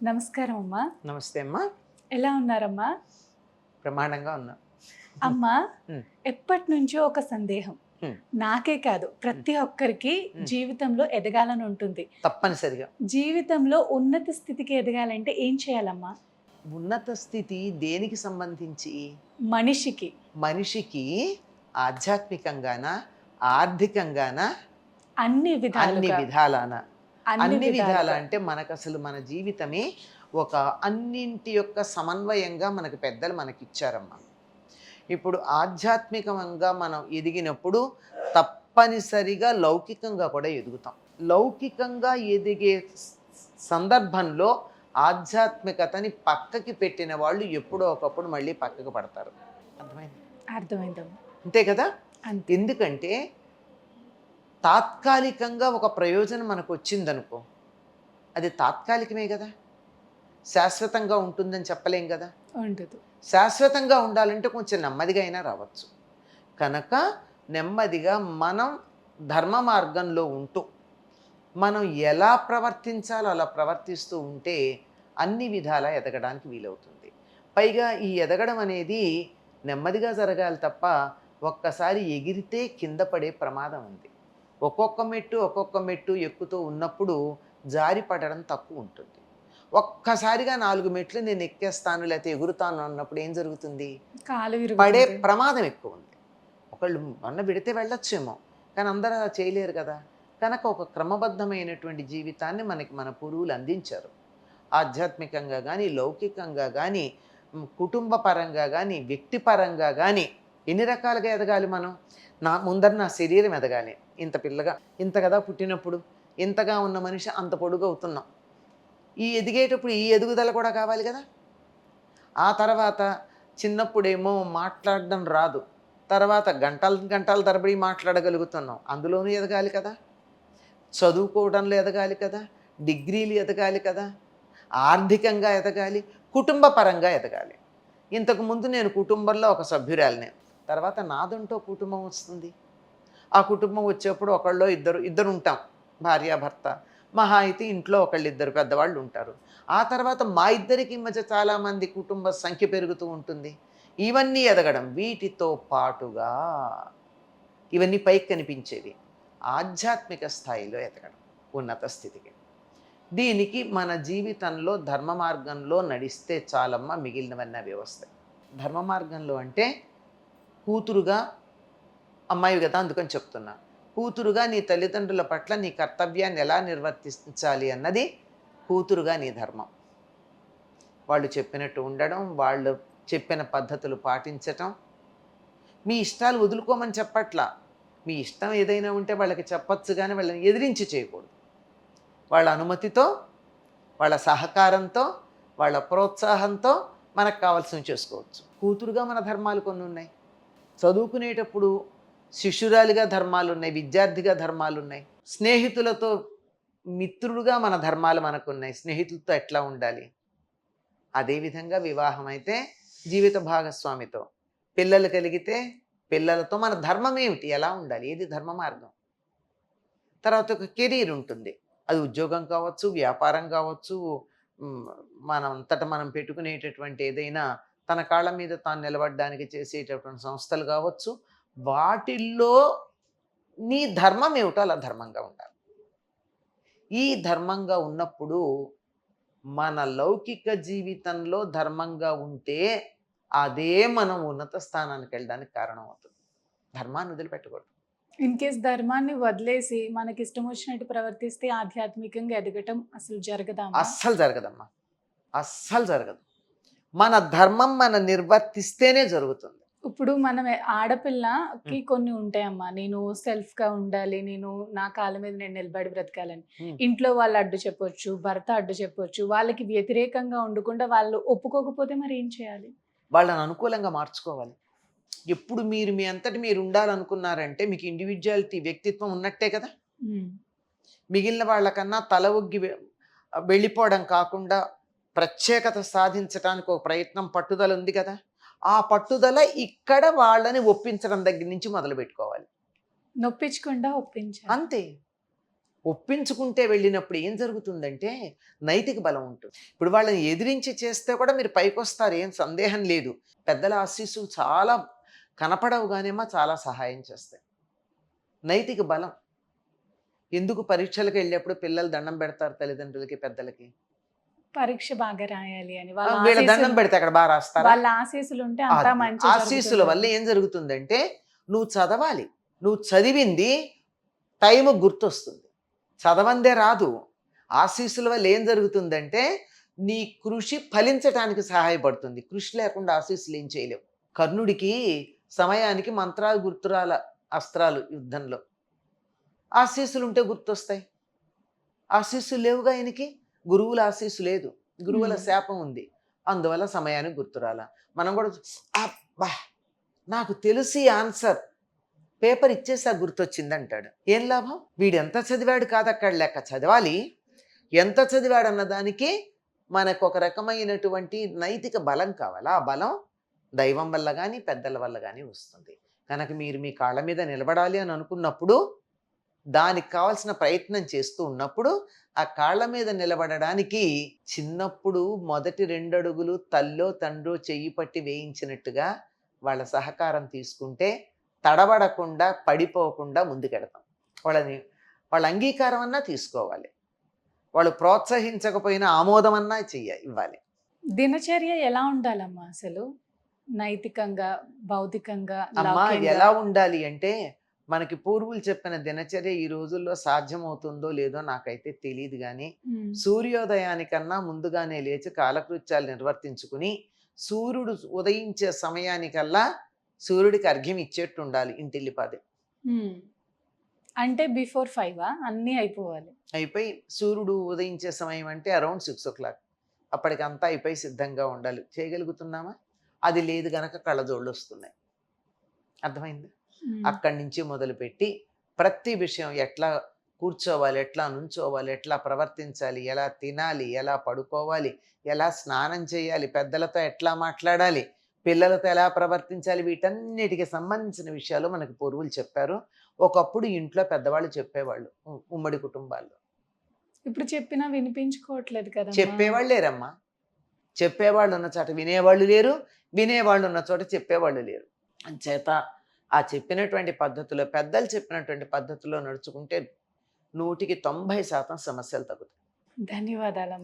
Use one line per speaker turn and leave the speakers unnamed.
నమస్కారం అమ్మా.
నమస్తే అమ్మా.
ఎలా ఉన్నారమ్మా?
ప్రమాణంగా ఉన్నా.
అమ్మా,
హ్మ్.
ఎప్పటి నుంచో ఒక సందేహం.
హ్మ్.
నాకే కాదు, ప్రతి ఒక్కరికి
హ్మ్.
జీవితంలో ఎదగాలని ఉంటుంది.
తప్పనిసరిగా.
జీవితంలో ఉన్నత స్థితికి ఎదగాలంటే ఏం చేయాలమ్మా?
ఉన్నత స్థితి దేనికి సంబంధించి?
మనిషికి.
మనిషికి ఆధ్యాత్మికంగానా? ఆర్థికంగానా?
అన్ని
అన్ని
విధాలుగా.
విధాలాన?
అన్ని
అన్ని విధాల
విధాలుగా.
అంటే మనకసలు మన జీవితమే ఒక అన్నింటి యొక్క సమన్వయంగా మనకు పెద్దలు మనకిచ్చారమ్మా. ఇప్పుడు ఆధ్యాత్మికంగా మనం ఎదిగినప్పుడు తప్పనిసరిగా లౌకికంగా కూడా ఎదుగుతాం. లౌకికంగా ఎదిగే సందర్భంలో ఆధ్యాత్మికతని పక్కకి పెట్టిన వాళ్ళు ఎప్పుడో ఒకప్పుడు మళ్ళీ పక్కకు పడతారు. అర్థమైంది?
అర్థమైందమ్మా.
అంతే కదా.
అంతే.
ఎందుకంటే తాత్కాలికంగా ఒక ప్రయోజనం మనకు వచ్చిందనుకో, అది తాత్కాలికమే కదా, శాశ్వతంగా ఉంటుందని చెప్పలేం కదా.
ఉండదు.
శాశ్వతంగా ఉండాలంటే కొంచెం నెమ్మదిగా అయినా రావచ్చు. కనుక నెమ్మదిగా మనం ధర్మ మార్గంలో ఉంటూ మనం ఎలా ప్రవర్తించాలో అలా ప్రవర్తిస్తూ ఉంటే అన్ని విధాలా ఎదగడానికి వీలవుతుంది. పైగా ఈ ఎదగడం అనేది నెమ్మదిగా జరగాలి తప్ప ఒక్కసారి ఎగిరితే కింద పడే ప్రమాదం ఉంది. ఒక్కొక్క మెట్టు ఎక్కుతూ ఉన్నప్పుడు జారి పడడం తక్కువ ఉంటుంది. ఒక్కసారిగా 4 మెట్లు నేను ఎక్కేస్తాను లేకపోతే ఎగురుతాను అన్నప్పుడు ఏం జరుగుతుంది?
కాలు
పడే
విరుగుతుంది.
ప్రమాదం ఎక్కువ ఉంది. ఒకళ్ళు మొన్న విడితే వెళ్ళొచ్చేమో, కానీ అందరూ అలా చేయలేరు కదా. కనుక ఒక క్రమబద్ధమైనటువంటి జీవితాన్ని మనకి మన పూర్వులు అందించారు. ఆధ్యాత్మికంగా కానీ, లౌకికంగా కానీ, కుటుంబ పరంగా కానీ, వ్యక్తిపరంగా కానీ ఎన్ని రకాలుగా ఎదగాలి మనం? ముందర నా శరీరం ఎదగాలి. ఇంత పిల్లగా ఇంత కదా పుట్టినప్పుడు, ఇంతగా ఉన్న మనిషి అంత పొడుగు అవుతున్నాం. ఈ ఎదిగేటప్పుడు ఈ ఎదుగుదల కూడా కావాలి కదా. ఆ తర్వాత చిన్నప్పుడేమో మాట్లాడడం రాదు, తర్వాత గంటల తరబడి మాట్లాడగలుగుతున్నాం, అందులోనూ ఎదగాలి కదా. చదువుకోవడంలో ఎదగాలి కదా, డిగ్రీలు ఎదగాలి కదా, ఆర్థికంగా ఎదగాలి, కుటుంబ పరంగా ఎదగాలి. ఇంతకుముందు నేను కుటుంబంలో ఒక సభ్యురాలినే, తర్వాత నాదంటూ కుటుంబం వస్తుంది. ఆ కుటుంబం వచ్చేప్పుడు ఒకళ్ళో ఇద్దరు ఉంటాం, భార్యాభర్త. మహా అయితే ఇంట్లో ఒకళ్ళిద్దరు పెద్దవాళ్ళు ఉంటారు. ఆ తర్వాత మా ఇద్దరికి మధ్య చాలామంది కుటుంబ సంఖ్య పెరుగుతూ ఉంటుంది. ఇవన్నీ ఎదగడం, వీటితో పాటుగా ఇవన్నీ పైకి కనిపించేవి ఆధ్యాత్మిక స్థాయిలో ఎదగడం, ఉన్నత స్థితికి. దీనికి మన జీవితంలో ధర్మ మార్గంలో నడిస్తే చాలమ్మ, మిగిలినవన్నీ అవి వస్తాయి. ధర్మ మార్గంలో అంటే కూతురుగా, అమ్మాయి కదా అందుకని చెప్తున్నా, కూతురుగా నీ తల్లిదండ్రుల పట్ల నీ కర్తవ్యాన్ని ఎలా నిర్వర్తించాలి అన్నది కూతురుగా నీ ధర్మం. వాళ్ళు చెప్పినట్టు ఉండడం, వాళ్ళు చెప్పిన పద్ధతులు పాటించటం. మీ ఇష్టాలు వదులుకోమని చెప్పట్లా, మీ ఇష్టం ఏదైనా ఉంటే వాళ్ళకి చెప్పచ్చు, కానీ వాళ్ళని ఎదిరించి చేయకూడదు. వాళ్ళ అనుమతితో, వాళ్ళ సహకారంతో, వాళ్ళ ప్రోత్సాహంతో మనకు కావాల్సినవి చేసుకోవచ్చు. కూతురుగా మన ధర్మాలు కొన్ని ఉన్నాయి. చదువుకునేటప్పుడు శిష్యురాలిగా ధర్మాలు ఉన్నాయి, విద్యార్థిగా ధర్మాలు ఉన్నాయి. స్నేహితులతో మిత్రుడుగా మన ధర్మాలు మనకున్నాయి, స్నేహితులతో ఎట్లా ఉండాలి. అదేవిధంగా వివాహం అయితే జీవిత భాగస్వామితో, పిల్లలు కలిగితే పిల్లలతో మన ధర్మం ఏమిటి, ఎలా ఉండాలి, ఏది ధర్మ మార్గం. తర్వాత ఒక కెరీర్ ఉంటుంది, అది ఉద్యోగం కావచ్చు, వ్యాపారం కావచ్చు, మనంతటా మనం పెట్టుకునేటటువంటి ఏదైనా తన కాళ్ళ మీద తాను నిలబడడానికి చేసేటటువంటి సంస్థలు కావచ్చు. వాటిల్లో నీ ధర్మం ఏమిటో అలా ధర్మంగా ఉండాలి. ఈ ధర్మంగా ఉన్నప్పుడు మన లౌకిక జీవితంలో ధర్మంగా ఉంటే అదే మనం ఉన్నత స్థానానికి వెళ్ళడానికి కారణం అవుతుంది. ధర్మాన్ని వదిలిపెట్టకూడదు.
ఇన్ కేస్ ధర్మాన్ని వదిలేసి మనకి ఇష్టం వచ్చినట్టు ప్రవర్తిస్తే ఆధ్యాత్మికంగా ఎదగటం అసలు జరగదా అమ్మా?
అస్సలు జరగదమ్మా, అస్సలు జరగదు. మన ధర్మం మనం నిర్వర్తిస్తేనే జరుగుతుంది.
ఇప్పుడు మనం ఆడపిల్లకి కొన్ని ఉంటాయమ్మా. నేను సెల్ఫ్‌గా ఉండాలి. నేను నా కాళ్ళ మీద నేను నిలబడి బ్రతకాలని. ఇంట్లో వాళ్ళు అడ్డు చెప్పొచ్చు, భర్త అడ్డు చెప్పొచ్చు. వాళ్ళకి వ్యతిరేకంగా ఉండకుండా వాళ్ళు ఒప్పుకోకపోతే మరి ఏం చేయాలి?
వాళ్ళని అనుకూలంగా మార్చుకోవాలి. ఎప్పుడు మీరు మీ అంతటి మీరు ఉండాలనుకున్నారంటే మీకు ఇండివిజువాలిటీ, వ్యక్తిత్వం ఉన్నట్టే కదా. మిగిలిన వాళ్ళకన్నా తల ఒగ్గి వెళ్ళిపోవడం కాకుండా ప్రత్యేకత సాధించడానికి ఒక ప్రయత్నం, పట్టుదల ఉంది కదా. ఆ పట్టుదల ఇక్కడ వాళ్ళని ఒప్పించడం దగ్గర నుంచి మొదలు పెట్టుకోవాలి.
నొప్పించకుండా ఒప్పించాలి.
అంతే. ఒప్పించుకుంటే వెళ్ళినప్పుడు ఏం జరుగుతుందంటే నైతిక బలం ఉంటుంది. ఇప్పుడు వాళ్ళని ఎదిరించి చేస్తే కూడా మీరు పైకొస్తారు, ఏం సందేహం లేదు. పెద్దల ఆశీస్సులు చాలా కనపడవు గానేమో చాలా సహాయం చేస్తాయి. నైతిక బలం. ఎందుకు పరీక్షలకు వెళ్ళేప్పుడు పిల్లలు దండం పెడతారు తల్లిదండ్రులకి, పెద్దలకి?
పరీక్ష బాగా రాయాలి అని.
వీళ్ళ దండం పెడితే అక్కడ బాగా రాస్తారా?
వాళ్ళ ఆశీస్సులు ఉంటే అంతా
అది.
మంచి
ఆశీస్సుల వల్ల ఏం జరుగుతుందంటే నువ్వు చదవాలి. నువ్వు చదివింది టైం గుర్తొస్తుంది. చదవందే రాదు. ఆశీస్సుల వల్ల ఏం జరుగుతుందంటే నీ కృషి ఫలించటానికి సహాయపడుతుంది. కృషి లేకుండా ఆశీస్సులు ఏం చేయలేవు. కర్ణుడికి సమయానికి మంత్రాలు గుర్తురాల, అస్త్రాలు యుద్ధంలో. ఆశీస్సులు ఉంటే గుర్తొస్తాయి. ఆశీస్సులు లేవుగా ఆయనకి. గురువుల ఆశీస్సు లేదు, గురువుల శాపం ఉంది. అందువల్ల సమయానికి గుర్తురాల. మనం కూడా అబ్బా నాకు తెలిసి ఆన్సర్ పేపర్ ఇచ్చేసా గుర్తొచ్చింది అంటాడు. ఏం లాభం? వీడు ఎంత చదివాడు కాదు అక్కడ లెక్క. చదవాలి. ఎంత చదివాడు అన్న దానికి మనకు ఒక రకమైనటువంటి నైతిక బలం కావాలి. ఆ బలం దైవం వల్ల కానీ పెద్దల వల్ల కానీ వస్తుంది. కనుక మీరు మీ కాళ్ళ మీద నిలబడాలి అని అనుకున్నప్పుడు, దానికి కావాల్సిన ప్రయత్నం చేస్తూ ఉన్నప్పుడు, ఆ కాళ్ళ మీద నిలబడడానికి చిన్నప్పుడు మొదటి 2 అడుగులు తల్లో తండ్రో చెయ్యి పట్టి వేయించినట్టుగా వాళ్ళ సహకారం తీసుకుంటే తడబడకుండా పడిపోకుండా ముందుకెడతాం. వాళ్ళ అంగీకారం అన్నా తీసుకోవాలి. వాళ్ళు ప్రోత్సహించకపోయినా ఆమోదం అన్నా ఇవ్వాలి.
దినచర్య ఎలా ఉండాలమ్మా అసలు? నైతికంగా, భౌతికంగా,
అమ్మా
లౌకికంగా?
ఎలా ఉండాలి అంటే, మనకి పూర్వులు చెప్పిన దినచర్య ఈ రోజుల్లో సాధ్యమవుతుందో లేదో నాకైతే తెలియదు కానీ, సూర్యోదయానికన్నా ముందుగానే లేచి కాలకృత్యాలు నిర్వర్తించుకుని సూర్యుడు ఉదయించే సమయానికల్లా సూర్యుడికి అర్ఘ్యం ఇచ్చేట్టు ఉండాలి ఇంటిల్లిపాదే.
అంటే బిఫోర్ 5 అన్నీ అయిపోవాలి.
అయిపోయి సూర్యుడు ఉదయించే సమయం అంటే అరౌండ్ 6 o'clock. అప్పటికంతా అయిపోయి సిద్ధంగా ఉండాలి. చేయగలుగుతున్నామా? అది లేదు గనక కళ్ళజోళ్ళు వస్తున్నాయి. అర్థమైంది? అక్కడి నుంచి మొదలుపెట్టి ప్రతి విషయం ఎట్లా కూర్చోవాలి, ఎట్లా నుంచోవాలి, ఎట్లా ప్రవర్తించాలి, ఎలా తినాలి, ఎలా పడుకోవాలి, ఎలా స్నానం చేయాలి, పెద్దలతో ఎట్లా మాట్లాడాలి, పిల్లలతో ఎలా ప్రవర్తించాలి, వీటన్నిటికి సంబంధించిన విషయాలు మనకు పూర్వులు చెప్పారు. ఒకప్పుడు ఇంట్లో పెద్దవాళ్ళు చెప్పేవాళ్ళు ఉమ్మడి కుటుంబాల్లో.
ఇప్పుడు చెప్పినా వినిపించుకోవట్లేదు కదా.
చెప్పేవాళ్ళు లేరమ్మా. చెప్పేవాళ్ళు ఉన్న చోట వినేవాళ్ళు లేరు, వినేవాళ్ళు ఉన్న చోట చెప్పేవాళ్ళు లేరు. అంచేత ఆ చెప్పినటువంటి పద్ధతిలో, పెద్దలు చెప్పినటువంటి పద్ధతిలో నడుచుకుంటే 100% సమస్యలు తగ్గుతాయి.
ధన్యవాదాలమ్మా.